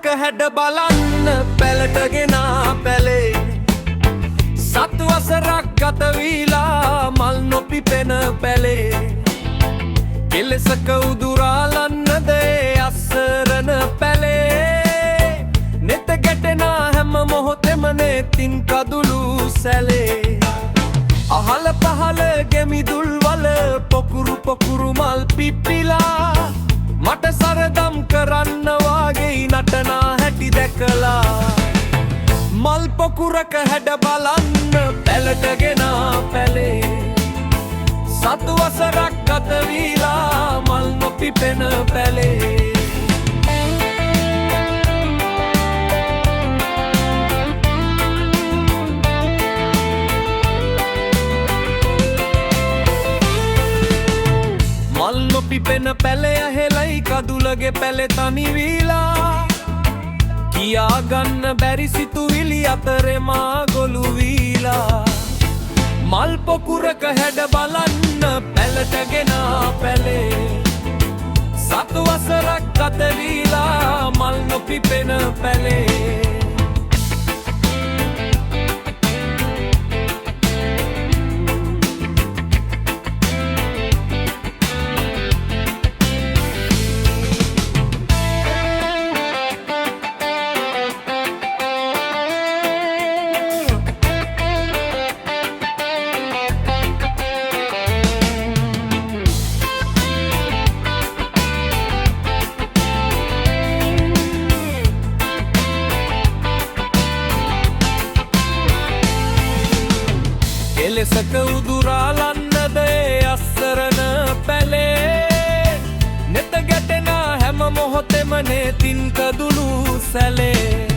පොකුරක හැඩ බලන්න පැලට ගෙනා පැලේ සත් වසරක් ගත වීලා මල් නොපිපෙන පැලේ කෙලෙසක උදුරාලන්නද අස්සරන පැලේ නෙත ගැටෙන හැම මොහොතෙම නෙතින් කඳුළු සැලේ අහල පහල ගෙමිදුල් වල පොකුරු පොකුරු මල් පිපිලා මට සරදම් කරන්න වාගේ නටනා හැටි දැකලා මල් පොකුරක හැඩ බලන්න පැලට ගෙනා පැලේ සතු වසරක් ගත වීලා මල් නොපිපෙන පැලේ මල් නොපිපෙන පැලේ හෙලයි කඳුලගේ පැලේ තනි වීලා කියා ගන්න බැරි සිතුවිලි අතරේ මා ගොළු වීලා මල් පොකුරක හැඩ බලන්න පැලට ගෙනා පැලේ සතු වසරක් ගත වීලා මල් නොපිපෙන පැලේ කෙලෙසක උදුරාලන්නද අස්සරන පැලේ නෙත ගැටෙන හැම මොහොතෙම නෙතින් කඳුළු සැලේ